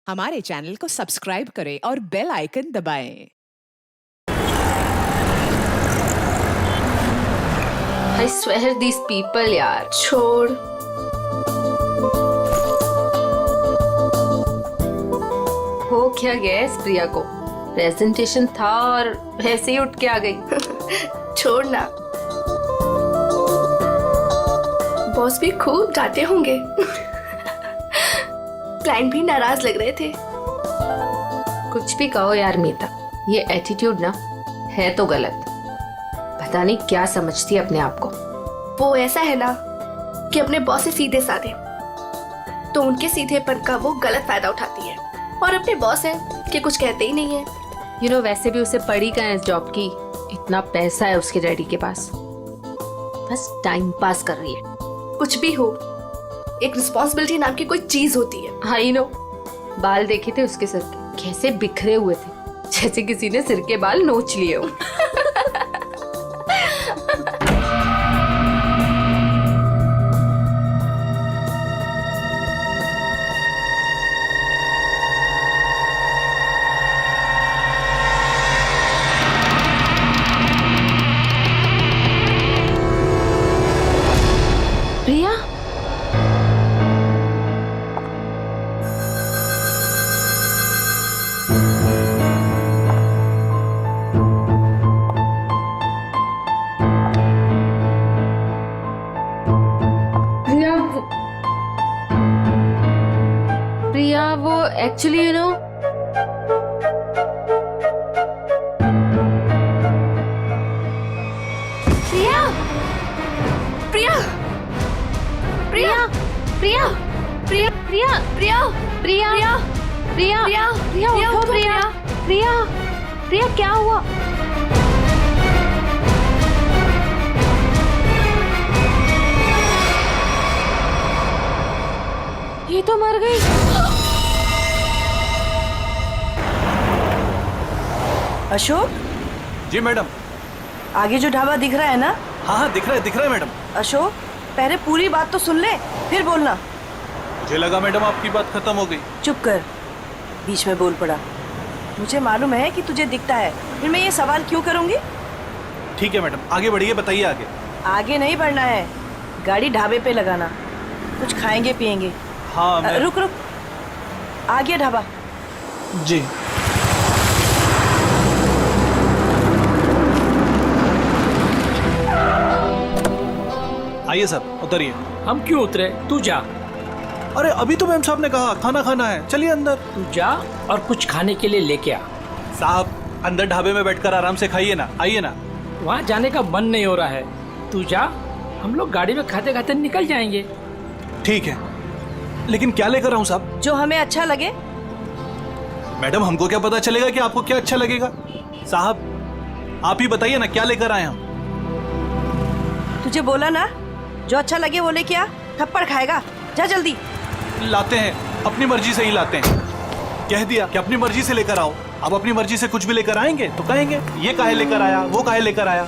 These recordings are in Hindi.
हमारे चैनल को सब्सक्राइब करें और बेल आइकन दबाएं। I swear these people यार। छोड़। हो क्या गया इस प्रिया को? प्रेजेंटेशन था और ऐसे ही उठ के आ गई। छोड़ ना। बॉस भी खूब डांटे होंगे। क्लाइंट भी नाराज लग रहे थे। कुछ भी कहो यार मीता, ये एटीट्यूड ना है तो गलत। पता नहीं क्या समझती है अपने आप को। वो ऐसा है ना कि अपने बॉस से सीधे साधे, तो उनके सीधेपन का वो गलत फायदा उठाती है। और अपने बॉस है कि कुछ कहते ही नहीं है। वैसे भी उसे पड़ी कहाँ है इस जॉब की। इतना पैसा है उसके डैडी के पास, बस टाइम पास कर रही है। कुछ भी हो, एक रिस्पॉन्सिबिलिटी नाम की कोई चीज होती है। I know. बाल देखे थे उसके सर के, कैसे बिखरे हुए थे, जैसे किसी ने सिर के बाल नोच लिए हो। प्रिया, प्रिया वो एक्चुअली प्रिया, प्रिया, प्रिया, प्रिया, प्रिया, प्रिया, प्रिया, प्रिया, प्रिया, प्रिया, प्रिया, उठो प्रिया, प्रिया, प्रिया क्या हुआ? ये तो मर गई। अशोक, जी मैडम। आगे जो ढाबा दिख रहा है ना? हाँ हाँ दिख रहा है मैडम। अशोक, पहले पूरी बात तो सुन ले, फिर बोलना। मुझे लगा मैडम आपकी बात खत्म हो गई। चुप कर, बीच में बोल पड़ा। मुझे मालूम है कि तुझे दिखता है, फिर मैं ये सवाल क्यों करूंगी? ठीक है मैडम, आगे बढ़िए, बताइए आगे। आगे नहीं बढ़ना है, गाड़ी ढाबे पे लगाना, कुछ खाएंगे पिएंगे। हाँ रुक रुक, आ गया ढाबा। जी। आइए साहब, उतरिए। हम क्यों उतरे? तू जा। अरे अभी तो मैम साहब ने कहा खाना खाना है, चलिए अंदर। तू जा और कुछ खाने के लिए लेके आ। साहब अंदर ढाबे में बैठकर आराम से खाइए ना, आइए ना। वहाँ जाने का मन नहीं हो रहा है, तू जा। हम लोग गाड़ी में खाते खाते निकल जाएंगे। ठीक है, लेकिन क्या लेकर आऊँ साहब? जो हमें अच्छा लगे। मैडम हमको क्या पता चलेगा कि आपको क्या अच्छा लगेगा? साहब आप ही बताइए ना, क्या लेकर आए हम? तुझे बोला ना, जो अच्छा लगे वो लेके आ, थप्पड़ खाएगा। जा जल्दी। लाते हैं, अपनी मर्जी से ही लाते हैं। कह दिया कि अपनी मर्जी से लेकर आओ। अब अपनी मर्जी से कुछ भी लेकर आएंगे तो कहेंगे ये काहे लेकर आया, वो काहे लेकर आया।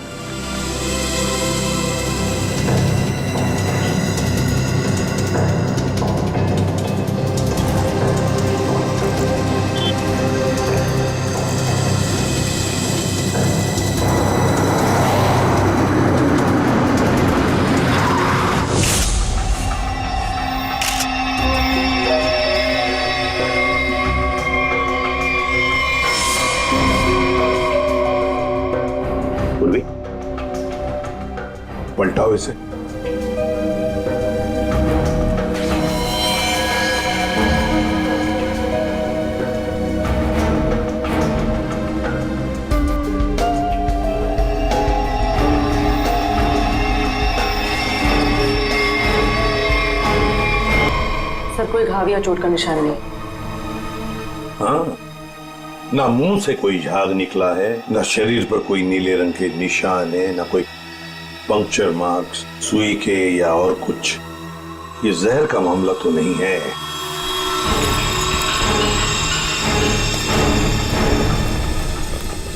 पूर्वी, पलटाओ इसे। सर, कोई घाव या चोट का निशान नहीं। हाँ, ना मुंह से कोई झाग निकला है, ना शरीर पर कोई नीले रंग के निशान है, ना कोई पंक्चर मार्क्स सुई के या और कुछ। ये जहर का मामला तो नहीं है।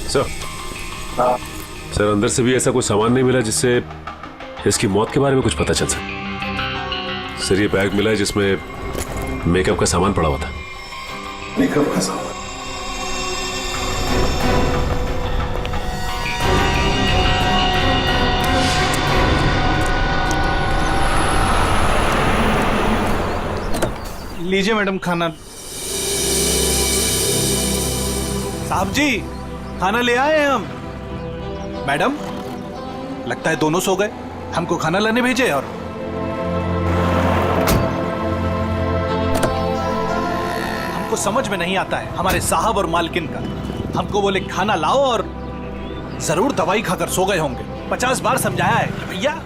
सर, सर अंदर से भी ऐसा कोई सामान नहीं मिला जिससे इसकी मौत के बारे में कुछ पता चल सके। सर ये बैग मिला है जिसमें मेकअप का सामान पड़ा हुआ था। मैं कब फंसाऊंगा? लीजिए मैडम खाना। साहब जी खाना ले आए हैं हम। मैडम लगता है दोनों सो गए, हमको खाना लाने भेजे। और हमको समझ में नहीं आता है हमारे साहब और मालकिन का। हमको बोले खाना लाओ और जरूर दवाई खाकर सो गए होंगे। 50 बार समझाया है कि भैया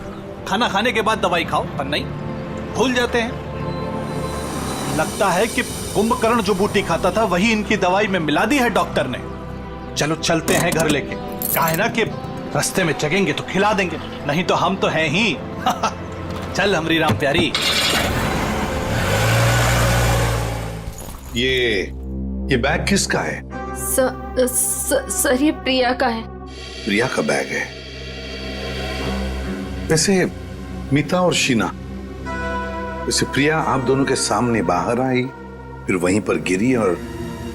खाना खाने के बाद दवाई खाओ, पर नहीं, भूल जाते हैं। लगता है कि कुंभकर्ण जो बूटी खाता था वही इनकी दवाई में मिला दी है डॉक्टर ने। चलो चलते हैं घर लेके। कहा है ना कि रास्ते में जगेंगे तो खिला देंगे, नहीं तो हम तो हैं ही। चल हमरी राम प्यारी। ये बैग किसका है? सर ये प्रिया का है। प्रिया का बैग है। वैसे मीता और शीना, वैसे प्रिया आप दोनों के सामने बाहर आई, फिर वहीं पर गिरी और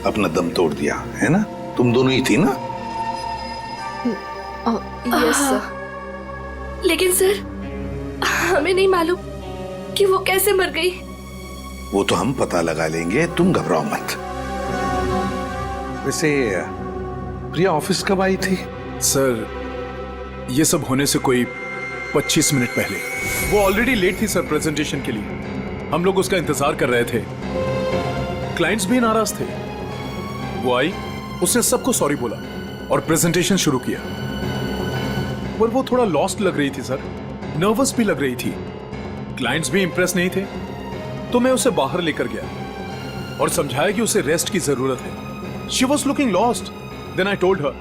अपना दम तोड़ दिया, है ना? तुम दोनों ही थी ना? Yes sir. लेकिन सर हमें नहीं मालूम कि वो कैसे मर गई। वो तो हम पता लगा लेंगे, तुम घबराओ मत। वैसे प्रिया ऑफिस कब आई थी? सर ये सब होने से कोई 25 मिनट पहले। वो ऑलरेडी लेट थी सर प्रेजेंटेशन के लिए। हम लोग उसका इंतजार कर रहे थे। क्लाइंट्स भी नाराज थे। वो आई, उसने सबको सॉरी बोला और प्रेजेंटेशन शुरू किया। पर वो थोड़ा लॉस्ट लग रही थी सर, नर्वस भी लग रही थी। क्लाइंट्स भी इंप्रेस नहीं थे, तो मैं उसे बाहर लेकर गया और समझाया कि उसे रेस्ट की जरूरत है। She was looking lost. Then I told her,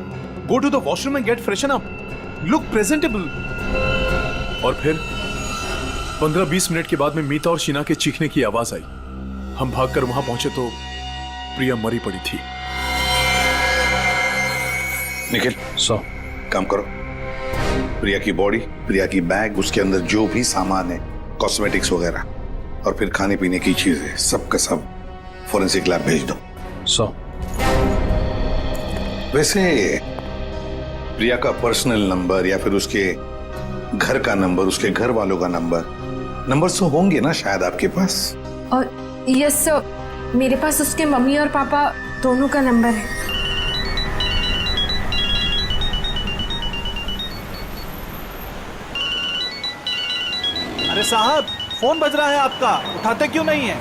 go to the washroom and get freshen up. Look presentable. और फिर 15-20 मिनट के बाद में मीता और शीना के चीखने की आवाज आई। हम भागकर वहां पहुंचे तो प्रिया मरी पड़ी थी। निखिल, काम करो। प्रिया की बॉडी, प्रिया की बैग, उसके अंदर जो भी सामान है, कॉस्मेटिक्स वगैरह, और फिर खाने पीने की चीजें, सब का सब फॉरेंसिक लैब भेज दो। वैसे प्रिया का पर्सनल नंबर या फिर उसके घर का नंबर, उसके घर वालों का नंबर तो होंगे ना शायद आपके पास? और यस सर, मेरे पास उसके मम्मी और पापा दोनों का नंबर है। अरे साहब फोन बज रहा है आपका, उठाते क्यों नहीं है?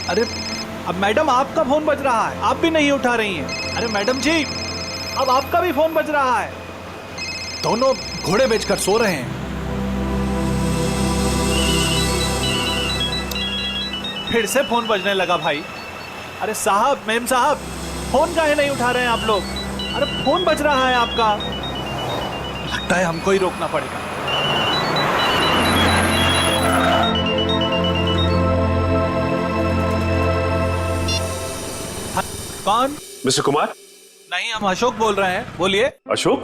अरे अब मैडम आपका फोन बज रहा है, आप भी नहीं उठा रही हैं। अरे मैडम जी अब आपका भी फोन बज रहा है। दोनों घोड़े बेचकर सो रहे हैं। फिर से फोन बजने लगा भाई। अरे साहब, मैम साहब, फोन काहे नहीं उठा रहे हैं आप लोग? अरे फोन बज रहा है आपका। लगता है हमको ही रोकना पड़ेगा। कौन? मिस्टर कुमार? नहीं, हम अशोक बोल रहे हैं, बोलिए। अशोक?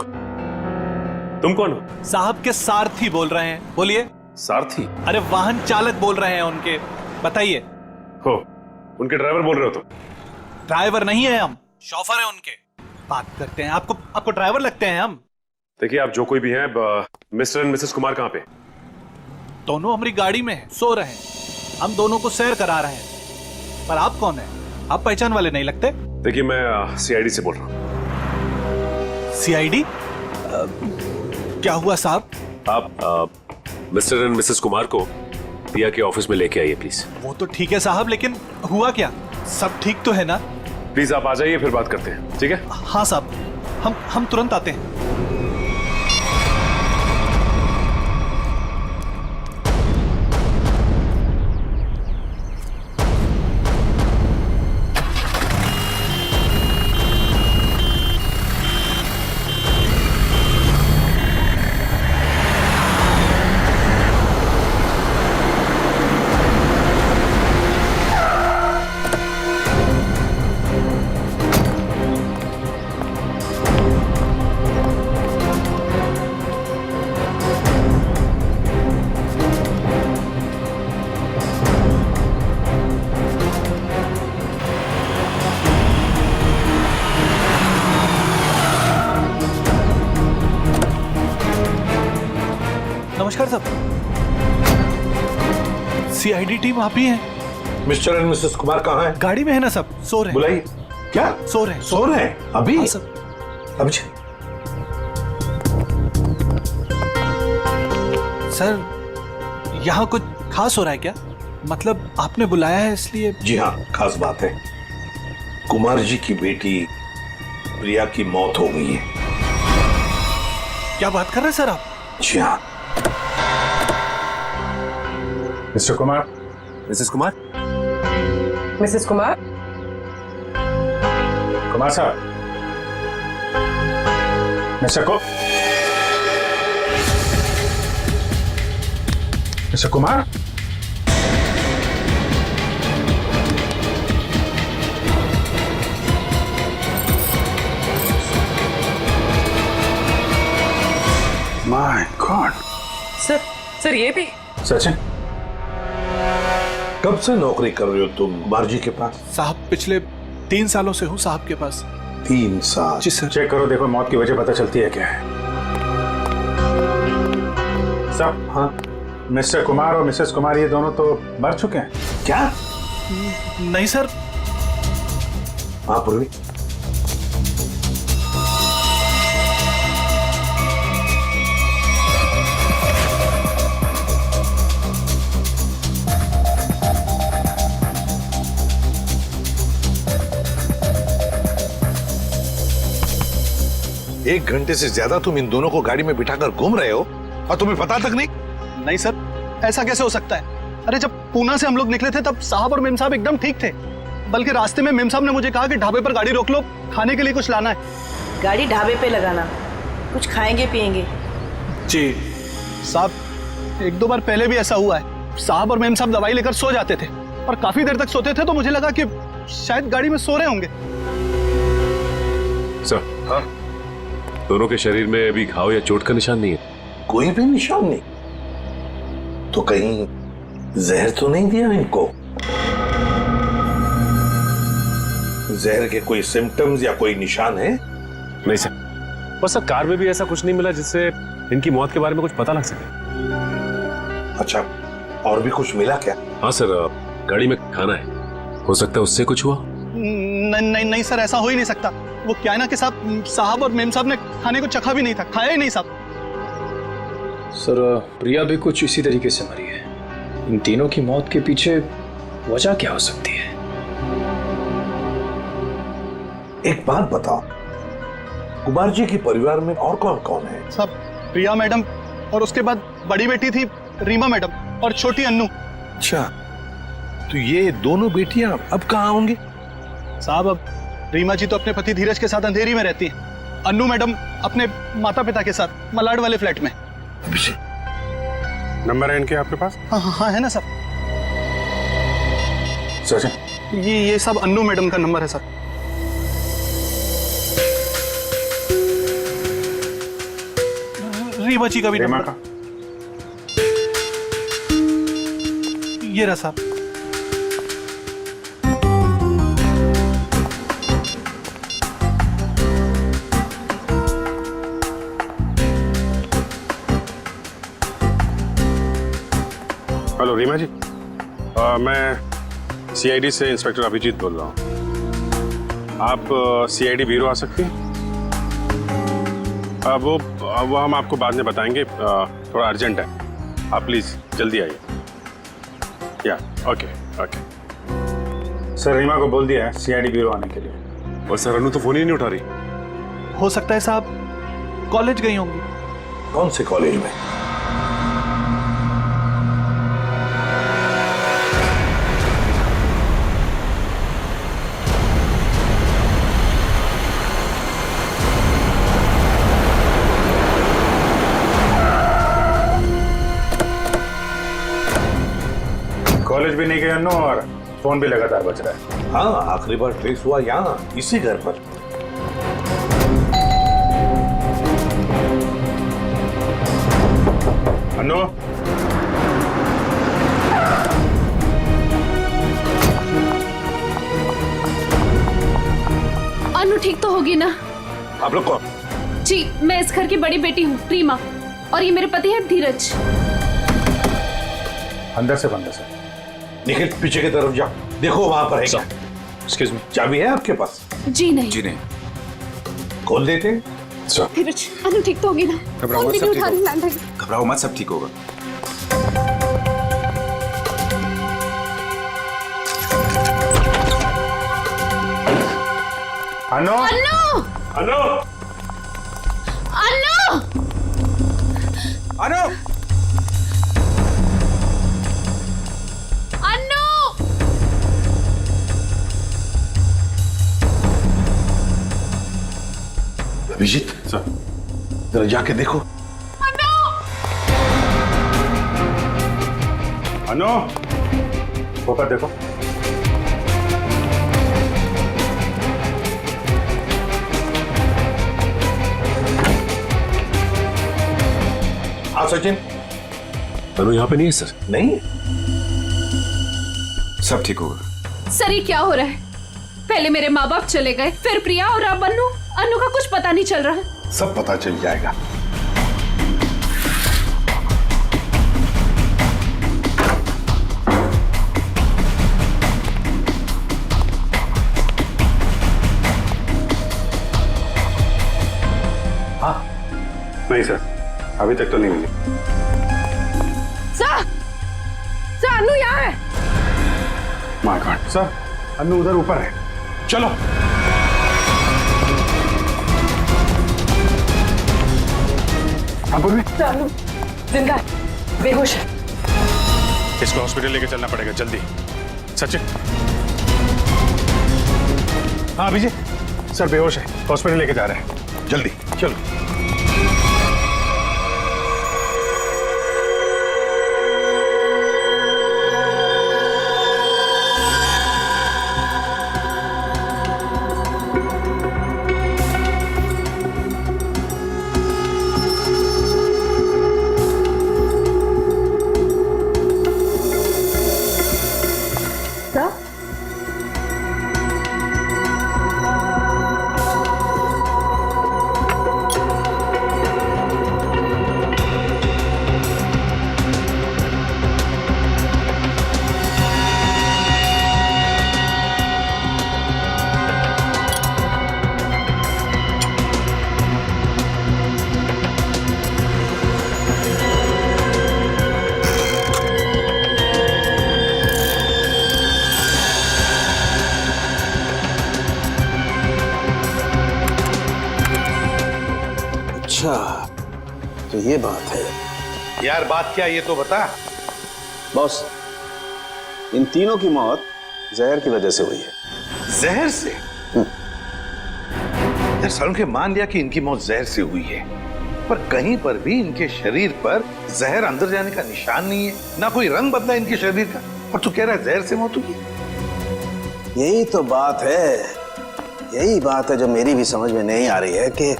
तुम कौन हो? साहब के सारथी बोल रहे हैं, बोलिए। सारथी? अरे वाहन चालक बोल रहे हैं उनके, बताइए। हो, उनके ड्राइवर बोल रहे हो तुम? ड्राइवर नहीं है हम, शॉफर है उनके। बात करते हैं, आपको ड्राइवर लगते हैं हम। देखिए आप जो कोई भी हैं, मिस्टर एंड मिसेस कुमार कहाँ पे? दोनों हमारी गाड़ी में हैं, सो रहे हैं। हम दोनों को सैर करा रहे हैं। पर आप कौन हैं? आप पहचान वाले नहीं लगते। देखिए मैं सीआईडी से बोल रहा हूँ। सीआईडी? क्या हुआ साहब? आप मिस्टर एंड मिसेस कुमार को प्रिया के ऑफिस में लेके आइए प्लीज। वो तो ठीक है साहब, लेकिन हुआ क्या? सब ठीक तो है ना? प्लीज आप आ जाइए, फिर बात करते हैं, ठीक है? हाँ साहब, हम तुरंत आते हैं। नमस्कार साहब। सीआईडी टीम आप ही हैं? मिस्टर एंड मिसेस कुमार कहाँ हैं? गाड़ी में है ना सब, सो रहे हैं। बुलाइए। क्या? सो रहे हैं। सो रहे हैं अभी? हाँ सर। अभी चलिए। सर यहाँ कुछ खास हो रहा है क्या? मतलब आपने बुलाया है इसलिए? जी हाँ, खास बात है। कुमार जी की बेटी प्रिया की मौत हो गई है। क्या बात कर रहे हैं सर आप? जी हाँ। Mr Kumar. Mrs Kumar. Mrs Kumar. Kumar साहब। Mr Kumar. My god. Sir ये भी? सचिन, कब से नौकरी कर रहे हो तुम कुमार जी के पास? साहब पिछले 3 सालों से हूँ साहब के पास। 3 साल? जी सर। चेक करो, देखो मौत की वजह पता चलती है क्या है। साहब, हाँ। मिस्टर कुमार और मिसेस कुमार ये दोनों तो मर चुके हैं। क्या? नहीं सर। हाँ पूर्वी। एक घंटे से ज्यादा तुम इन दोनों को गाड़ी में बिठाकर घूम रहे हो और तुम्हें पता तक नहीं? नहीं सर, ऐसा कैसे हो सकता है? अरे जब पूना से हम लोग निकले थे तब साहब और मेम साहब एकदम ठीक थे। बल्कि रास्ते में मेम साहब ने मुझे कहा कि ढाबे पर गाड़ी रोक लो, खाने के लिए कुछ लाना है। गाड़ी ढाबे पे लगाना, कुछ खाएंगे पिएंगे। जी साहब, 1-2 बार पहले भी ऐसा हुआ है। साहब और मेम साहब दवाई लेकर सो जाते थे और काफी देर तक सोते थे, तो मुझे लगा कि शायद गाड़ी में सो रहे होंगे। सर, हाँ? दोनों के शरीर में अभी घाव या चोट का निशान नहीं है? कोई भी निशान नहीं। तो कहीं जहर तो नहीं दिया इनको? जहर के कोई सिम्टम्स या कोई निशान है? नहीं सर, बस सर कार में भी ऐसा कुछ नहीं मिला जिससे इनकी मौत के बारे में कुछ पता लग सके। अच्छा, और भी कुछ मिला क्या? हाँ सर, गाड़ी में खाना है, हो सकता है उससे कुछ हुआ। नहीं सर, ऐसा हो ही नहीं सकता। वो क्या है ना कि साहब और मेम साहब ने खाने को चखा भी नहीं था, खाया ही नहीं साहब। सर प्रिया भी कुछ इसी तरीके से मरी है। इन तीनों की मौत के पीछे वजह क्या हो सकती है? एक बात बताओ, कुमार जी के परिवार में और कौन कौन है? साहब प्रिया मैडम और उसके बाद बड़ी बेटी थी रीमा मैडम और छोटी अन्नू। अच्छा, तो ये दोनों बेटियां अब कहाँ होंगी? साहब अब रीमा जी तो अपने पति धीरज के साथ अंधेरी में रहती हैं। अन्नू मैडम अपने माता पिता के साथ मलाड वाले फ्लैट में। नंबर है इनके आपके पास? हाँ है ना सर। सचिन, ये सब अन्नू मैडम का नंबर है सर। रीमा जी का भी नंबर। ये रहा साहब। हेलो रीमा जी, मैं सीआईडी से इंस्पेक्टर अभिजीत बोल रहा हूँ। आप सीआईडी ब्यूरो आ सकती हैं? वो हम आपको बाद में बताएंगे, थोड़ा अर्जेंट है। आप प्लीज़ जल्दी आइए। या ओके। सर रीमा को बोल दिया है सीआईडी ब्यूरो आने के लिए। और सर अनु तो फोन ही नहीं उठा रही। हो सकता है साहब कॉलेज गई होंगी। कौन से कॉलेज में? कॉलेज भी नहीं गए अन्नू और फोन भी लगातार बज रहा है। हाँ, आखिरी बार ट्रेस हुआ यहाँ, इसी घर पर। अन्नू, अनु ठीक तो होगी ना? आप लोग कौन? जी, मैं इस घर की बड़ी बेटी हूँ, रीमा। और ये मेरे पति हैं धीरज। अंदर से बंद है सर। निखिल पीछे की तरफ जाओ, देखो वहां पर है क्या। Excuse me. चाबी है आपके पास? जी नहीं। जी नहीं। खोल देते। सर धीरज, अनु ठीक तो होगी ना? घबराओ मत, सब ठीक होगा। घबराओ मत, सब ठीक होगा। अनु अनु अनु अनु अनु अनु अभिजीत सर जरा जाके देखो। अनु ऊपर देखो। हाँ सचिन। अनु यहाँ पे नहीं है सर। नहीं, सब ठीक होगा। सर ये क्या हो रहा है? पहले मेरे माँ बाप चले गए, फिर प्रिया और अब अनु। अनु का कुछ पता नहीं चल रहा है। सब पता चल जाएगा। हाँ नहीं सर, अभी तक तो नहीं मिली। सर अनु यहाँ है। माय गॉड सर, अनु उधर ऊपर है। चलो अपूर्वी, अनु जिंदा है, बेहोश है। इसको हॉस्पिटल लेके चलना पड़ेगा जल्दी। सचिन। हाँ अभिजीत, सर बेहोश है, हॉस्पिटल लेके जा रहे हैं। जल्दी चलो। अच्छा तो ये बात है। यार बात क्या ये तो बता। बॉस, इन तीनों की मौत जहर की वजह से हुई है। जहर से? यार सालों के मान लिया कि इनकी मौत जहर से हुई है, पर कहीं पर भी इनके शरीर पर जहर अंदर जाने का निशान नहीं है, ना कोई रंग बदला इनके शरीर का, और तू कह रहा है जहर से मौत हुई है। यही तो बात है, यही बात है जो मेरी भी समझ में नहीं आ रही है कि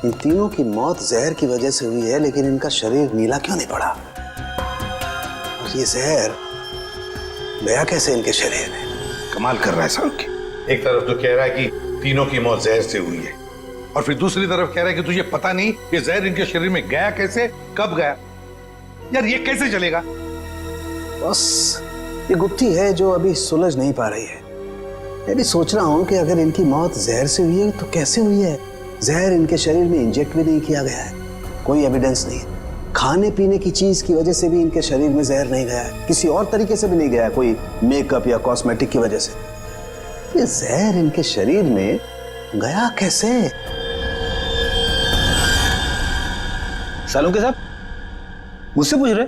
इन तीनों की मौत जहर की वजह से हुई है, लेकिन इनका शरीर नीला क्यों नहीं पड़ा? और ये जहर गया कैसे इनके शरीर में? कमाल कर रहा है साहब की। एक तरफ तो कह रहा है कि तीनों की मौत जहर से हुई है, और फिर दूसरी तरफ कह रहा है कि तुझे पता नहीं ये जहर इनके शरीर में गया कैसे, कब गया। यार ये कैसे चलेगा? बस ये गुत्थी है जो अभी सुलझ नहीं पा रही है। मैं भी सोच रहा हूं कि अगर इनकी मौत जहर से हुई है तो कैसे हुई है? जहर इनके शरीर में इंजेक्ट भी नहीं किया गया है, कोई एविडेंस नहीं है। खाने पीने की चीज की वजह से भी इनके शरीर में जहर नहीं गया है, किसी और तरीके से भी नहीं गया है, कोई मेकअप या कॉस्मेटिक की वजह से। ये जहर इनके शरीर में गया कैसे? सालुंके साहब मुझसे पूछ रहे?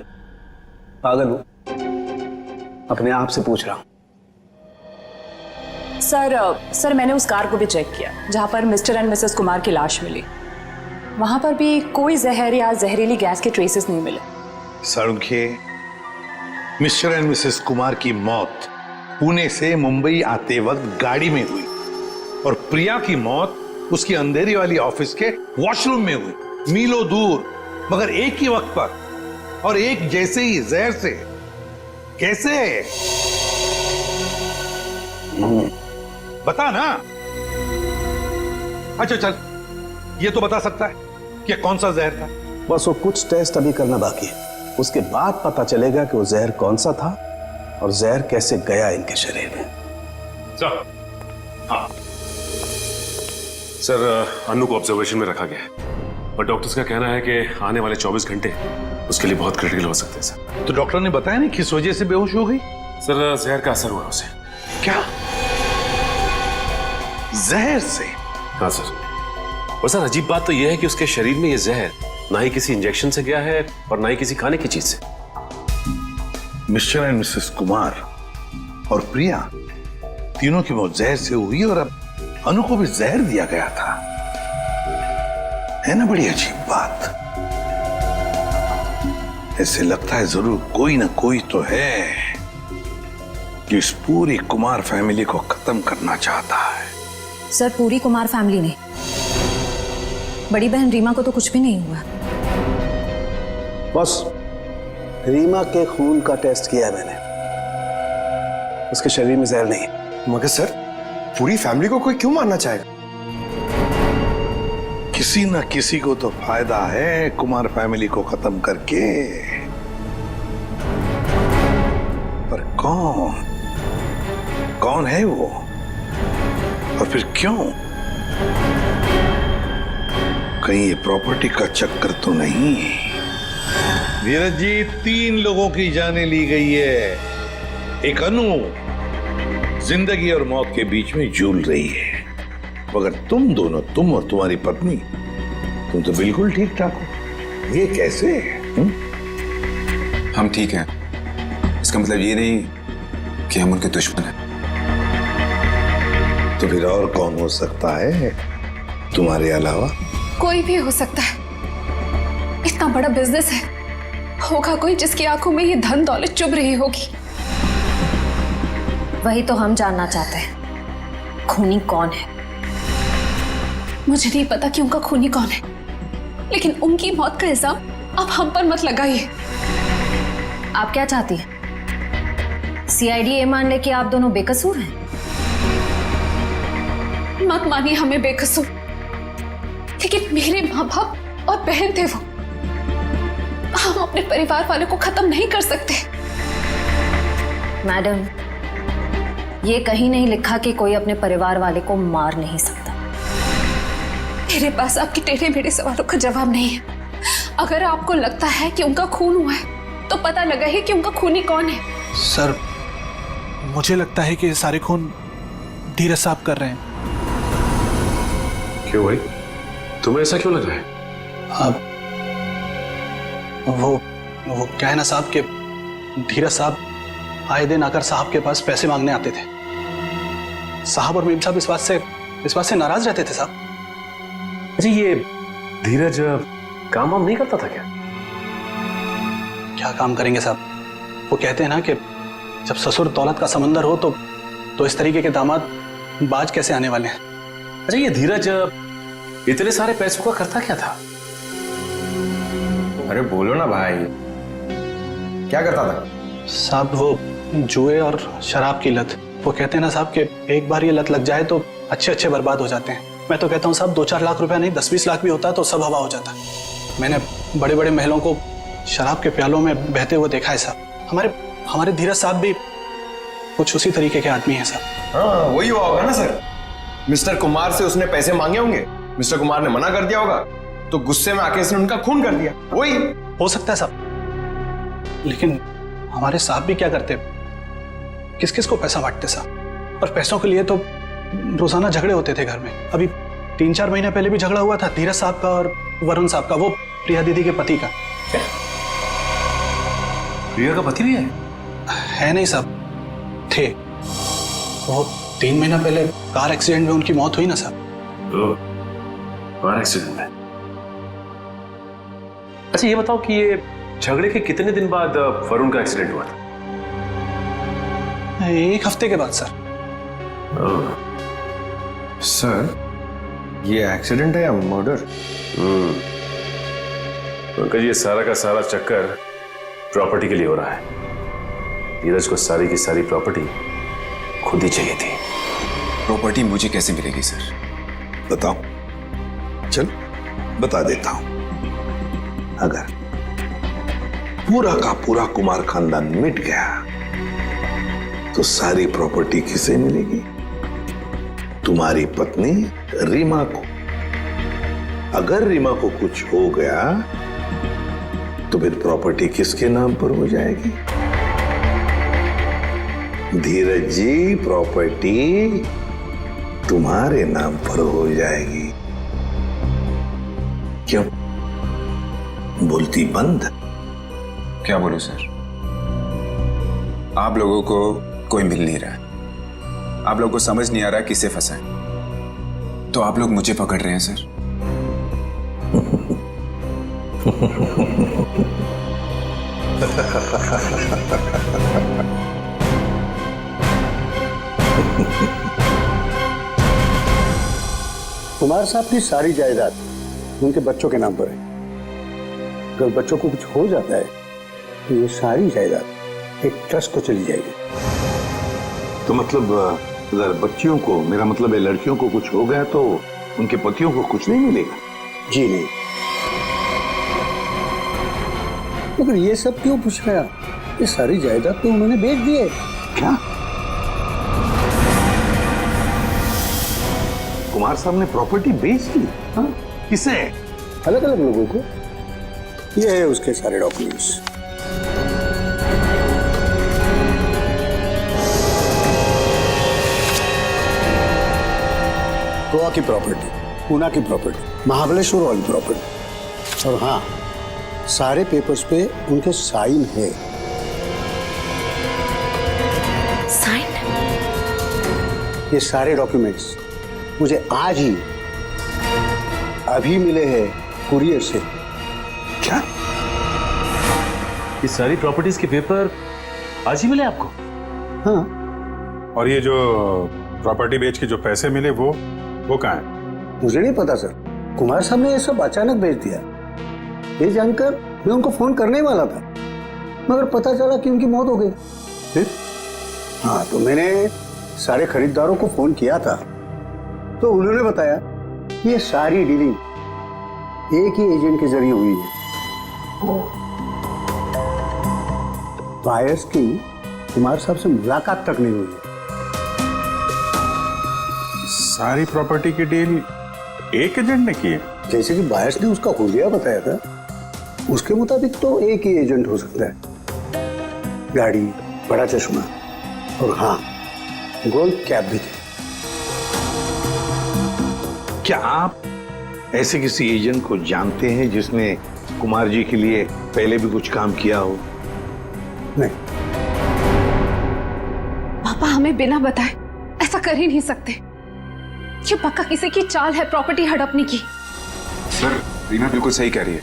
पागल हो, अपने आप से पूछ रहा हूं। सर मैंने उस कार को भी चेक किया जहां पर मिस्टर एंड मिसेस कुमार की लाश मिली। वहां पर भी कोई जहर या जहरीली गैस के ट्रेसेस नहीं मिले। Salunke, mister and Mrs Kumar की मौत पुणे से मुंबई आते वक्त गाड़ी में हुई, और प्रिया की मौत उसकी अंधेरी वाली ऑफिस के वॉशरूम में हुई, मीलों दूर, मगर एक ही वक्त पर और एक जैसे ही जहर से। कैसे? बता ना। अच्छा चल, ये तो बता सकता है कि कौन सा जहर था। बस वो कुछ टेस्ट अभी करना बाकी है, उसके बाद पता चलेगा कि वो जहर कौन सा था और जहर कैसे गया इनके शरीर में। सर, हाँ सर, अनु को ऑब्जर्वेशन में रखा गया है और डॉक्टर्स का कहना है कि आने वाले 24 घंटे उसके लिए बहुत क्रिटिकल हो सकते हैं सर। तो डॉक्टर ने बताया नहीं किस वजह से बेहोश हो गई? सर, जहर का असर हुआ उसे। क्या? जहर से? हाँ सर। और सर अजीब बात तो यह है कि उसके शरीर में यह जहर ना ही किसी इंजेक्शन से गया है और ना ही किसी खाने की चीज से। मिस्टर एंड मिसेस कुमार और प्रिया तीनों की मौत जहर से हुई और अब अनु को भी जहर दिया गया था। है ना बड़ी अजीब बात। ऐसे लगता है जरूर कोई ना कोई तो है कि इस पूरी कुमार फैमिली को खत्म करना चाहता है। सर, पूरी कुमार फैमिली नहीं, बड़ी बहन रीमा को तो कुछ भी नहीं हुआ। बस रीमा के खून का टेस्ट किया मैंने, उसके शरीर में जहर नहीं है। मगर सर, पूरी फैमिली को कोई क्यों मारना चाहेगा? किसी ना किसी को तो फायदा है कुमार फैमिली को खत्म करके, पर कौन है वो और फिर क्यों? कहीं ये प्रॉपर्टी का चक्कर तो नहीं? धीरज जी, 3 लोगों की जानें ली गई है। एक अनु जिंदगी और मौत के बीच में झूल रही है, मगर तुम दोनों, तुम और तुम्हारी पत्नी, तुम तो बिल्कुल ठीक ठाक हो। ये कैसे? हम ठीक हैं, इसका मतलब ये नहीं कि हम उनके दुश्मन हैं। तो फिर और कौन हो सकता है तुम्हारे अलावा? कोई भी हो सकता है, इतना बड़ा बिजनेस है, होगा कोई जिसकी आंखों में ये धन दौलत चुभ रही होगी। वही तो हम जानना चाहते हैं, खूनी कौन है? मुझे नहीं पता कि उनका खूनी कौन है, लेकिन उनकी मौत का इल्जाम अब हम पर मत लगाइए। आप क्या चाहती हैं? सीआईडी ये मान ले कि आप दोनों बेकसूर हैं? मत मानिए हमें बेकसूर, लेकिन मेरे माँ बाप और बहन थे वो। हम अपने परिवार वालों को खत्म नहीं कर सकते। मैडम, ये कहीं नहीं लिखा कि कोई अपने परिवार वाले को मार नहीं सकता। मेरे पास आपके टेढ़े मेढ़े सवालों का जवाब नहीं है। अगर आपको लगता है कि उनका खून हुआ है, तो पता लगा है कि उनका खूनी कौन है। सर, मुझे लगता है कि ये सारे खून धीरज साहब कर रहे हैं। क्यों भाई, तुम्हें ऐसा क्यों लग रहा है? अब वो क्या है ना साहब के धीरज साहब आए दिन आकर साहब के पास पैसे मांगने आते थे। साहब और मीम साहब इस बात से नाराज रहते थे साहब। जी, ये धीरज काम वाम नहीं करता था क्या? क्या काम करेंगे साहब? वो कहते हैं ना कि जब ससुर दौलत का समंदर हो तो इस तरीके के दामाद बाज कैसे आने वाले हैं। अच्छा, ये धीरज इतने सारे पैसों का करता क्या था? अरे बोलो ना भाई, क्या करता था? साहब, वो जुए और शराब की लत। वो कहते हैं ना साहब कि एक बार ये लत लग जाए तो अच्छे बर्बाद हो जाते हैं। मैं तो कहता हूँ साहब, 2-4 लाख रुपया नहीं, 10-20 लाख भी होता तो सब हवा हो जाता। मैंने बड़े बड़े महलों को शराब के प्यालों में बहते हुए देखा है साहब। हमारे धीरज साहब भी कुछ उसी तरीके के आदमी हैं साहब। हाँ, वही हुआ होगा ना सर। मिस्टर कुमार से उसने पैसे मांगे होंगे, मिस्टर कुमार ने मना कर दिया होगा, तो गुस्से में आके इसने उनका खून कर दिया। वही हो सकता है साहब, लेकिन हमारे साहब भी क्या करते, किस किस को पैसा बांटते साहब। और पैसों के लिए तो रोजाना झगड़े होते थे घर में। अभी 3-4 महीने पहले भी झगड़ा हुआ था धीरज साहब का और वरुण साहब का, वो प्रिया दीदी के पति का। प्रिया का पति भी है नहीं साहब, थे। वो 3 महीना पहले कार एक्सीडेंट में उनकी मौत हुई ना साहब। कार एक्सीडेंट में? अच्छा, ये बताओ कि ये झगड़े के कितने दिन बाद वरुण का एक्सीडेंट हुआ था? 1 हफ्ते के बाद सर। सर, ये एक्सीडेंट है या मर्डर? पंकज, ये सारा का सारा चक्कर प्रॉपर्टी के लिए हो रहा है। धीरज को सारी की सारी प्रॉपर्टी खुद ही चाहिए थी। प्रॉपर्टी मुझे कैसे मिलेगी सर? बताओ, चल बता देता हूं। अगर पूरा का पूरा कुमार खानदान मिट गया तो सारी प्रॉपर्टी किसे मिलेगी? तुम्हारी पत्नी रीमा को। अगर रीमा को कुछ हो गया तो फिर प्रॉपर्टी किसके नाम पर हो जाएगी? धीरज जी, प्रॉपर्टी तुम्हारे नाम पर हो जाएगी। क्यों बोलती बंद? क्या बोलूं सर? आप लोगों को कोई मिल नहीं रहा है, आप लोगों को समझ नहीं आ रहा किसे फंसाएं, तो आप लोग मुझे पकड़ रहे हैं सर। कुमार साहब की सारी जायदाद उनके बच्चों के नाम पर है। अगर बच्चों को कुछ हो जाता है तो ये सारी जायदाद एक ट्रस्ट को चली जाएगी। तो मतलब अगर बच्चियों को, मेरा मतलब है लड़कियों को कुछ हो गया तो उनके पतियों को कुछ नहीं मिलेगा? जी नहीं। मगर ये सब क्यों पूछ रहे हैं? ये सारी जायदाद तो उन्होंने बेच दी है। क्या? कुमार साहब ने प्रॉपर्टी बेच दी? हाँ? किसे? अलग अलग लोगों को। ये है उसके सारे डॉक्यूमेंट्स। गोवा की प्रॉपर्टी, पूना की प्रॉपर्टी, महाबलेश्वर वाली प्रॉपर्टी, और हाँ, सारे पेपर्स पे उनके साइन है। साइन? ये सारे डॉक्यूमेंट्स मुझे आज ही अभी मिले हैं कुरियर से। क्या? ये सारी प्रॉपर्टीज के पेपर आज ही मिले आपको? हाँ। और ये जो प्रॉपर्टी बेच के जो पैसे मिले वो कहाँ है? मुझे नहीं पता सर, कुमार साहब ने ये सब अचानक भेज दिया। ये जानकर मैं उनको फोन करने वाला था, मगर पता चला कि उनकी मौत हो गई। फिर हाँ, तो मैंने सारे खरीदारों को फोन किया था, तो उन्होंने बताया कि ये सारी डीलिंग एक ही एजेंट के जरिए हुई है। बायर्स की कुमार साहब से मुलाकात तक नहीं हुई। सारी प्रॉपर्टी की डील एक एजेंट ने की है? जैसे कि बायर्स ने उसका हुलिया बताया था, उसके मुताबिक तो एक ही एजेंट हो सकता है। गाड़ी, बड़ा चश्मा और हाँ, गोल्ड कैप भी थी। क्या आप ऐसे किसी एजेंट को जानते हैं जिसने कुमार जी के लिए पहले भी कुछ काम किया हो? नहीं। पापा हमें बिना बताए ऐसा कर ही नहीं सकते। ये पक्का किसी की चाल है प्रॉपर्टी हड़पने की। सर, रीना बिल्कुल सही कह रही है।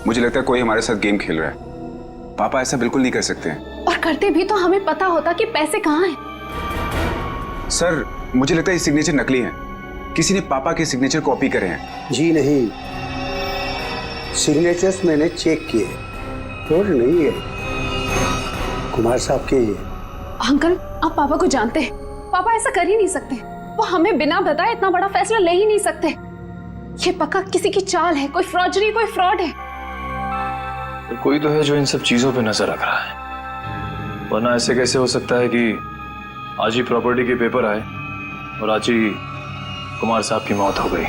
मुझे लगता है कोई हमारे साथ गेम खेल रहा है। पापा ऐसा बिल्कुल नहीं कर सकते हैं। और करते भी तो हमें पता होता कि पैसे कहाँ हैं। सर, मुझे लगता है ये सिग्नेचर नकली है। किसी ने पापा के सिग्नेचर कॉपी करे हैं। जी नहीं, सिग्नेचर्स मैंने चेक किए, और नहीं है कुमार साहब के। ये अंकल, आप पापा को जानते हैं। पापा ऐसा कर ही नहीं सकते। वो हमें बिना बताए इतना बड़ा फैसला ले ही नहीं सकते। ये पक्का किसी की चाल है, कोई फ्रॉडरी, कोई फ्रॉड है। कोई तो है जो इन सब चीजों पे नजर रख रहा है, वरना ऐसे कैसे हो सकता है कि आज ही प्रॉपर्टी के पेपर आए और आज ही कुमार साहब की मौत हो गई।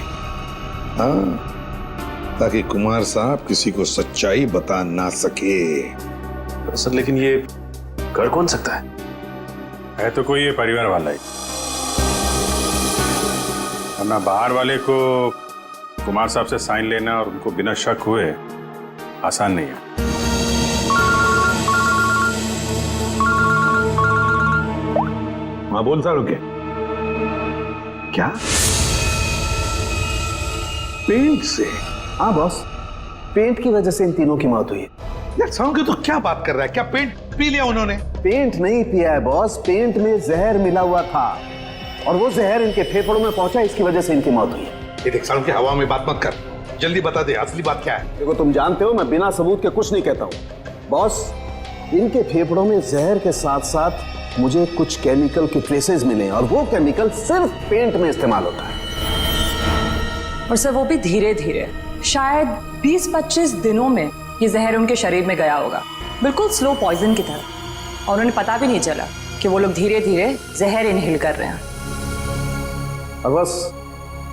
हाँ, ताकि कुमार साहब किसी को सच्चाई बता ना सके। सर, लेकिन ये कर कौन सकता है? है तो कोई ये परिवार वाला ही, वरना बाहर वाले को कुमार साहब से साइन लेना और उनको बिना शक हुए आसान नहीं है। हाँ, बोल सारू के क्या? पेंट से? हाँ बॉस, पेंट की वजह से इन तीनों की मौत हुई है। यार सारू के तो क्या बात कर रहा है? क्या पेंट पी लिया उन्होंने? पेंट नहीं पिया है बॉस, पेंट में जहर मिला हुआ था और वो जहर इनके फेफड़ों में पहुंचा, इसकी वजह से इनकी मौत हुई है। ये देख सारू के, हवा में बात मत कर, जल्दी बता दे असली बात क्या है। देखो, तुम जानते हो मैं बिना सबूत के कुछ नहीं कहता हूँ। बॉस, इनके फेफड़ों में जहर के साथ साथ मुझे कुछ केमिकल के ट्रेसेस मिले और वो केमिकल सिर्फ पेंट में इस्तेमाल होता है। और सर वो भी धीरे धीरे, शायद 20-25 दिनों में ये जहर उनके शरीर में गया होगा, बिल्कुल स्लो पॉइजन की तरह, और उन्हें पता भी नहीं चला कि वो लोग धीरे धीरे जहर इनहेल कर रहे हैं। और बस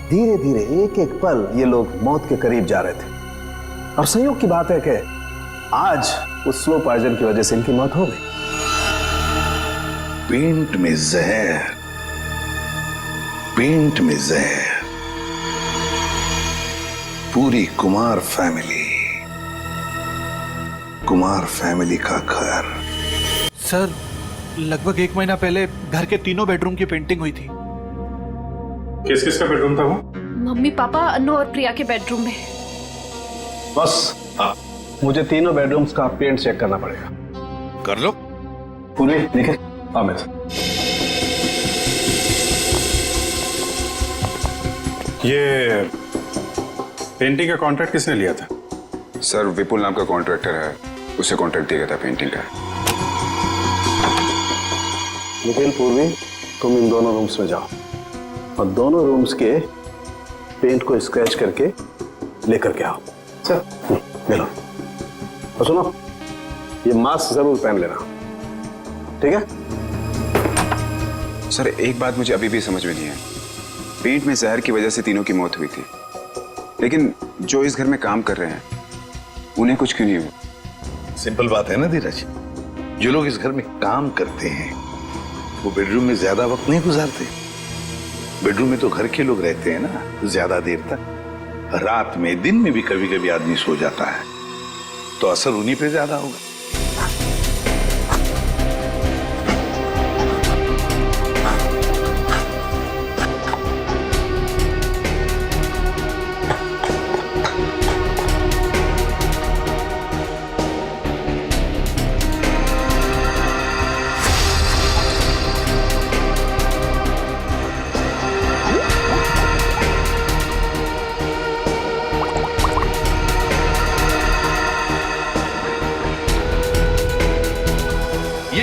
धीरे धीरे एक एक पल ये लोग मौत के करीब जा रहे थे। और संयोग की बात है कि आज उस स्लो पॉइजन की वजह से इनकी मौत हो गई। पेंट में जहर, पेंट में जहर, पूरी कुमार फैमिली का घर। सर, लगभग 1 महीना पहले घर के तीनों बेडरूम की पेंटिंग हुई थी। किस किस का बेडरूम था वो? मम्मी, पापा, अनु और प्रिया के बेडरूम में। बस मुझे तीनों बेडरूम्स का पेंट चेक करना पड़ेगा। कर लो। पूरे निखिल, अमित, ये पेंटिंग का कॉन्ट्रैक्ट किसने लिया था? सर, विपुल नाम का कॉन्ट्रैक्टर है, उसे कॉन्ट्रैक्ट दिया गया था पेंटिंग का। निखिल, पूर्वी, तुम इन दोनों रूम्स में जाओ और दोनों रूम्स के पेंट को स्क्रैच करके लेकर के आओ। सर, ले लो। और सुनो, ये मास्क जरूर पहन लेना, ठीक है? सर, एक बात मुझे अभी भी समझ में नहीं है। पेंट में जहर की वजह से तीनों की मौत हुई थी, लेकिन जो इस घर में काम कर रहे हैं उन्हें कुछ क्यों नहीं हुआ? सिंपल बात है ना धीरज, जो लोग इस घर में काम करते हैं वो बेडरूम में ज्यादा वक्त नहीं गुजारते। बेडरूम में तो घर के लोग रहते हैं ना ज्यादा देर तक। रात में, दिन में भी कभी कभी आदमी सो जाता है, तो असर उन्हीं पे ज्यादा होगा।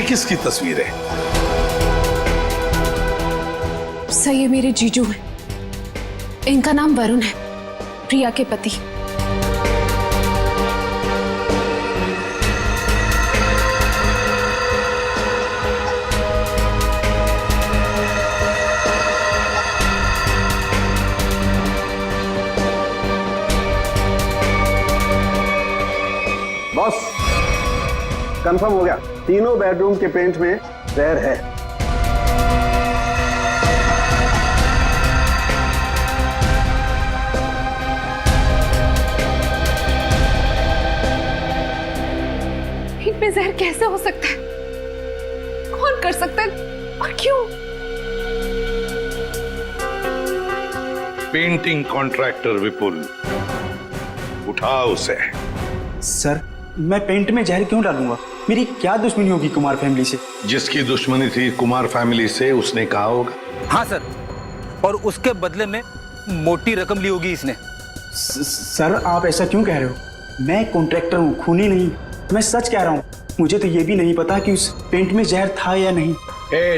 किसकी तस्वीर है? सही है, मेरे जीजू हैं। इनका नाम वरुण है, प्रिया के पति। बॉस, कंफर्म हो गया, तीनों बेडरूम के पेंट में जहर है। इनमें जहर कैसे हो सकता है? कौन कर सकता है और क्यों? पेंटिंग कॉन्ट्रैक्टर विपुल, उठाओ उसे। सर, मैं पेंट में जहर क्यों डालूंगा? मेरी क्या दुश्मनी होगी कुमार फैमिली से? जिसकी दुश्मनी थी कुमार फैमिली से उसने कहा होगा। हाँ सर, और उसके बदले में मोटी रकम ली होगी इसने। सर, आप ऐसा क्यों कह रहे हो? मैं कॉन्ट्रैक्टर हूँ, खूनी नहीं। मैं सच कह रहा हूँ। मुझे तो ये भी नहीं पता कि उस पेंट में जहर था या नहीं।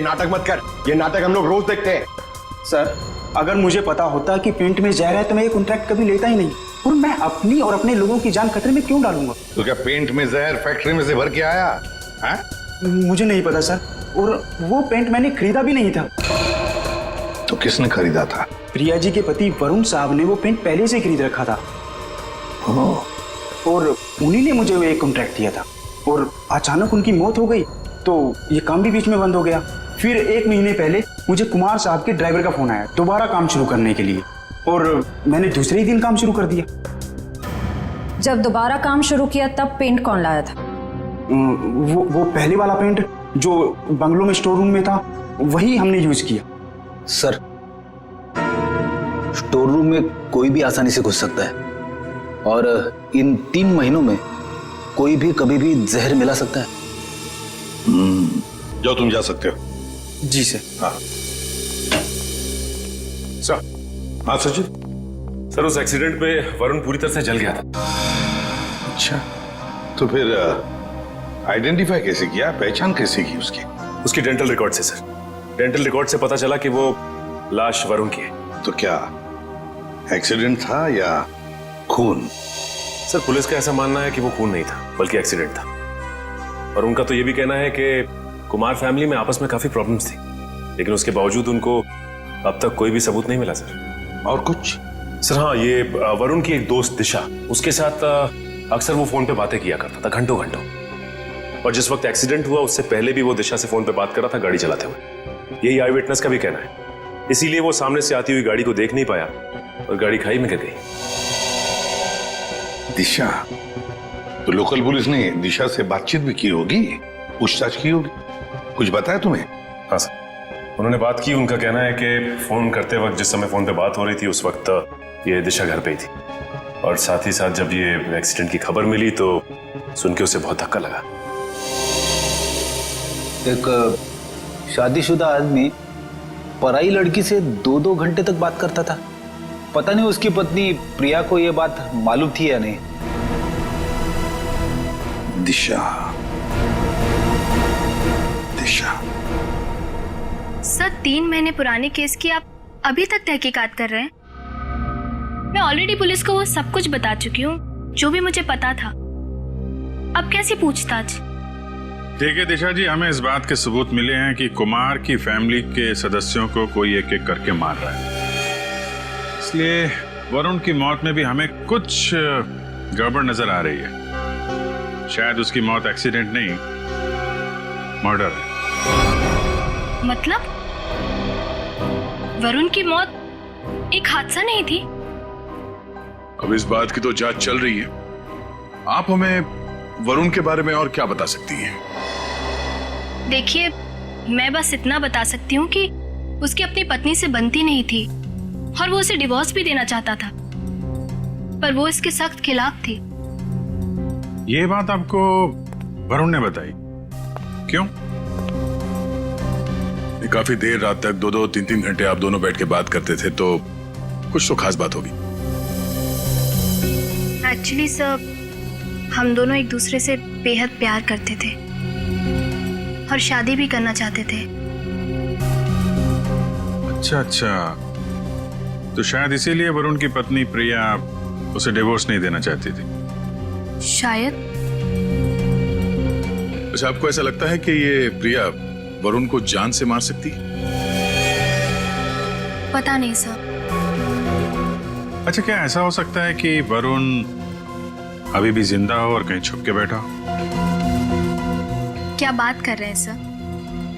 नाटक मत कर, ये नाटक हम लोग रोज देखते हैं। सर, अगर मुझे पता होता कि पेंट में जहर है तो मैं ये कॉन्ट्रैक्ट कभी लेता ही नहीं, और मैं अपनी और अपने लोगों की जान खतरे में क्यों डालूंगा? तो क्या पेंट में जहर फैक्ट्री में से भर के आया है? मुझे नहीं पता सर, और वो पेंट मैंने खरीदा भी नहीं था। तो किसने खरीदा था? प्रिया जी के पति वरुण साहब ने वो पेंट पहले से खरीद रखा था, और उन्हीं ने मुझे वो एक कॉन्ट्रैक्ट दिया था। और अचानक उनकी मौत हो गई तो ये काम भी बीच में बंद हो गया। फिर 1 महीने पहले मुझे कुमार साहब के ड्राइवर का फोन आया दोबारा काम शुरू करने के लिए, और मैंने दूसरे ही दिन काम शुरू कर दिया। जब दोबारा काम शुरू किया तब पेंट कौन लाया था? वो पहले वाला पेंट जो बंगलों में स्टोर रूम में था, वही हमने यूज किया। सर, स्टोर रूम में कोई भी आसानी से घुस सकता है, और इन 3 महीनों में कोई भी कभी भी जहर मिला सकता है। जाओ, तुम जा सकते हो। जी सर। हाँ सर। हाँ सचिन। सर, उस एक्सीडेंट में वरुण पूरी तरह से जल गया था। अच्छा, तो फिर आइडेंटिफाई कैसे किया, पहचान कैसे की उसकी? उसकी डेंटल रिकॉर्ड से सर। डेंटल रिकॉर्ड से पता चला कि वो लाश वरुण की है। तो क्या एक्सीडेंट था या खून? सर पुलिस का ऐसा मानना है कि वो खून नहीं था बल्कि एक्सीडेंट था, और उनका तो ये भी कहना है कि कुमार फैमिली में आपस में काफी प्रॉब्लम्स थी, लेकिन उसके बावजूद उनको अब तक कोई भी सबूत नहीं मिला सर। और कुछ? सर हाँ, ये वरुण की एक दोस्त दिशा, उसके साथ अक्सर वो फोन पे बातें किया करता था घंटों घंटों, और जिस वक्त एक्सीडेंट हुआ उससे पहले भी वो दिशा से फोन पे बात कर रहा था गाड़ी चलाते हुए। यही आई विटनेस का भी कहना है, इसीलिए वो सामने से आती हुई गाड़ी को देख नहीं पाया और गाड़ी खाई में गिर गई। दिशा, तो लोकल पुलिस ने दिशा से बातचीत भी की होगी, पूछताछ की होगी, कुछ बताया तुम्हें? हाँ सर, उन्होंने बात की। उनका कहना है कि फोन करते वक्त जिस समय फोन पे बात हो रही थी उस वक्त ये दिशा घर पे ही थी, और साथ ही साथ जब ये एक्सीडेंट की खबर मिली तो सुन के उसे बहुत धक्का लगा। एक शादीशुदा आदमी पराई लड़की से 2-2 घंटे तक बात करता था। पता नहीं उसकी पत्नी प्रिया को यह बात मालूम थी या नहीं। दिशा, दिशा। सर 3 महीने पुराने केस की आप अभी तक तहकीकात कर रहे हैं? मैं ऑलरेडी पुलिस को वो सब कुछ बता चुकी हूँ जो भी मुझे पता था। अब कैसी पूछताछ? देखिए दिशा जी, हमें इस बात के सबूत मिले हैं कि कुमार की फैमिली के सदस्यों को कोई एक एक करके मार रहा है, इसलिए वरुण की मौत में भी हमें कुछ गड़बड़ नजर आ रही है। शायद उसकी मौत एक्सीडेंट नहीं, मर्डर है। मतलब वरुण की मौत एक हादसा नहीं थी? अब इस बात की तो जांच चल रही है। आप हमें वरुण के बारे में और क्या बता सकती हैं? देखिए, मैं बस इतना बता सकती हूँ कि उसकी अपनी पत्नी से बनती नहीं थी और वो उसे डिवोर्स भी देना चाहता था, पर वो इसके सख्त खिलाफ थी। ये बात आपको वरुण ने बताई? क्यों? काफी देर रात तक 2-2, 3-3 घंटे आप दोनों बैठ के बात करते थे, तो कुछ तो खास बात होगी। एक्चुअली सर, हम दोनों एक दूसरे से बेहद प्यार करते थे और शादी भी करना चाहते थे। अच्छा अच्छा, तो शायद इसीलिए वरुण की पत्नी प्रिया उसे डिवोर्स नहीं देना चाहती थी। शायद। अच्छा, आपको ऐसा लगता है कि ये प्रिया वरुण को जान से मार सकती? पता नहीं सर। अच्छा, क्या ऐसा हो सकता है कि वरुण अभी भी जिंदा हो और कहीं छुप के बैठा हो? क्या बात कर रहे हैं सर?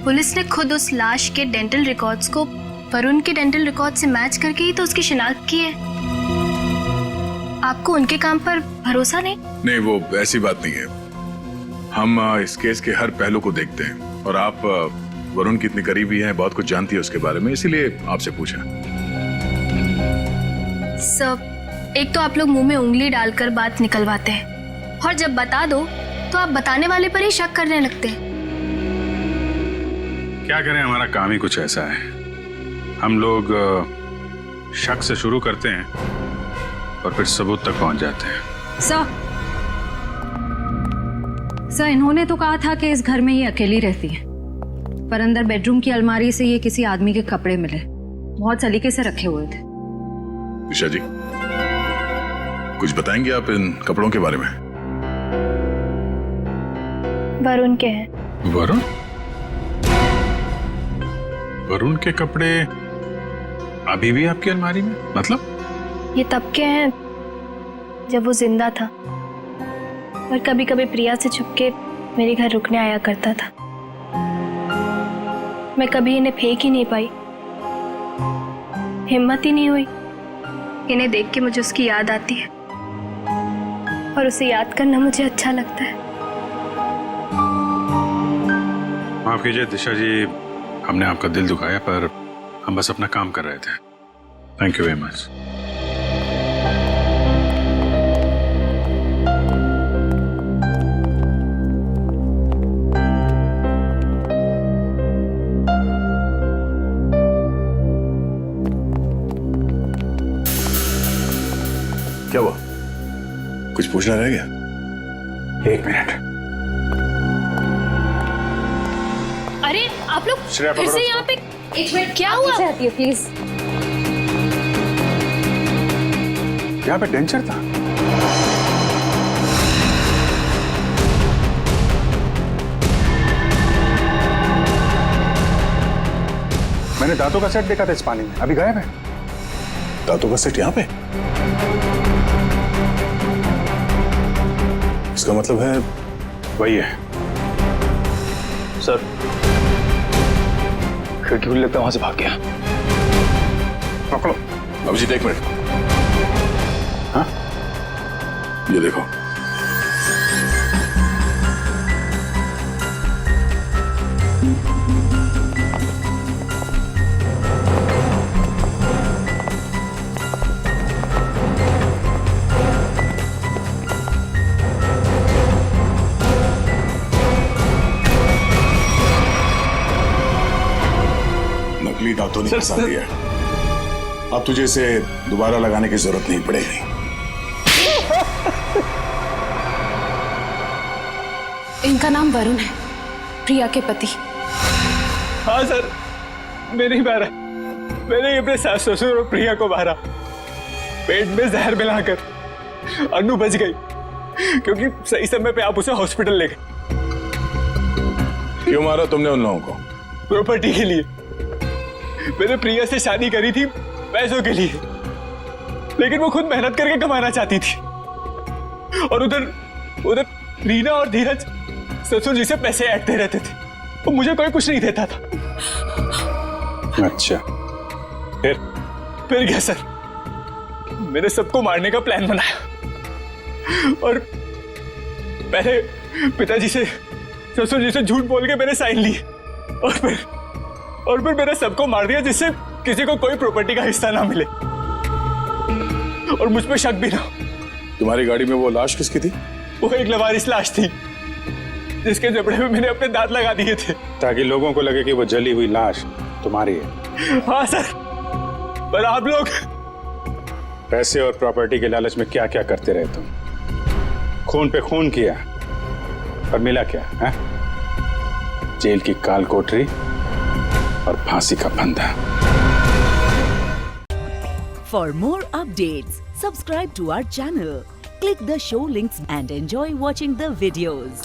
पुलिस ने खुद उस लाश के डेंटल रिकॉर्ड्स को वरुण के डेंटल रिकॉर्ड से मैच करके ही तो उसकी शिनाख्त की है। आपको उनके काम पर भरोसा नहीं? नहीं, वो ऐसी बात नहीं है। हम इस केस के हर पहलू को देखते हैं, और आप वरुण की इतनी करीबी हैं, बहुत कुछ जानती है उसके बारे में, इसीलिए आपसे पूछा। सर, एक तो आप लोग मुंह में उंगली डालकर बात निकलवाते हैं, और जब बता दो तो आप बताने वाले पर ही शक करने लगते हैं। क्या करें, हमारा काम ही कुछ ऐसा है। हम लोग शक से शुरू करते हैं और फिर सबूत तक पहुंच जाते हैं। सर, इन्होंने तो कहा था कि इस घर में ये अकेली रहती है, पर अंदर बेडरूम की अलमारी से ये किसी आदमी के कपड़े मिले, बहुत सलीके से रखे हुए थे। दिशा जी, कुछ बताएंगे आप इन कपड़ों के बारे में? वरुण के हैं। वरुण? वरुण के कपड़े अभी भी आपकी अलमारी में? मतलब? ये तब के हैं जब वो जिंदा था, और कभी कभी प्रिया से छुपके मेरे घर रुकने आया करता था। मैं कभी इन्हें फेंक ही नहीं पाई, हिम्मत ही नहीं हुई। इन्हें देख के मुझे उसकी याद आती है, और उसे याद करना मुझे अच्छा लगता है। माफ कीजिए दिशा जी, हमने आपका दिल दुखाया, पर हम बस अपना काम कर रहे थे। Thank you very much. क्या हुआ? कुछ पूछना रह गया? 1 मिनट। अरे आप लोग फिर से यहाँ पे? 1 मिनट, क्या हुआ? आती है प्लीज। यहाँ पे डेंचर था? मैंने दांतों का सेट देखा था इस पानी में, अभी गायब है। दांतों का सेट यहाँ पे? इसका मतलब है वही है। सर, खिड़की खुली, लगता है वहां से भाग गया। पकड़ो। अभिजीत, एक मिनट। हाँ, ये देखो। नकली दांतों ने फंसा दिया। अब तुझे इसे दोबारा लगाने की जरूरत नहीं पड़ेगी। इनका नाम वरुण है, प्रिया के पति। हाँ सर, मैंने ही मारा। मैंने अपने सास ससुर और प्रिया को मारा। पेट में जहर मिलाकर। अनु बच गई क्योंकि सही समय पे आप उसे हॉस्पिटल ले गए। क्यों मारा तुमने उन लोगों को? प्रॉपर्टी के लिए। मैंने प्रिया से शादी करी थी पैसों के लिए, लेकिन वो खुद मेहनत करके कमाना चाहती थी। और उधर रीना और धीरज ससुर जी से पैसे ऐंठते रहते थे। वो मुझे कोई कुछ नहीं देता था। अच्छा, फिर क्या सर, मैंने सबको मारने का प्लान बनाया और पहले पिताजी से ससुर जी से झूठ बोल के मैंने साइन लिए और फिर मैंने सबको मार दिया जिससे किसी को कोई प्रॉपर्टी का हिस्सा ना मिले और मुझ पे शक भी ना। तुम्हारी गाड़ी में वो लाश किसकी थी? वो एक लवारिस लाश थी जिसके जबड़े में मैंने अपने दांत लगा दिए थे ताकि लोगों को लगे कि वो जली हुई लाश तुम्हारी है। हाँ सर, पर आप लोग पैसे और प्रॉपर्टी के लालच में क्या क्या करते रहे तुम। खून पे खून किया और मिला क्या है? जेल की काल कोठरी और फांसी का फंदा। For more updates, subscribe to our channel, click the show links and enjoy watching the videos.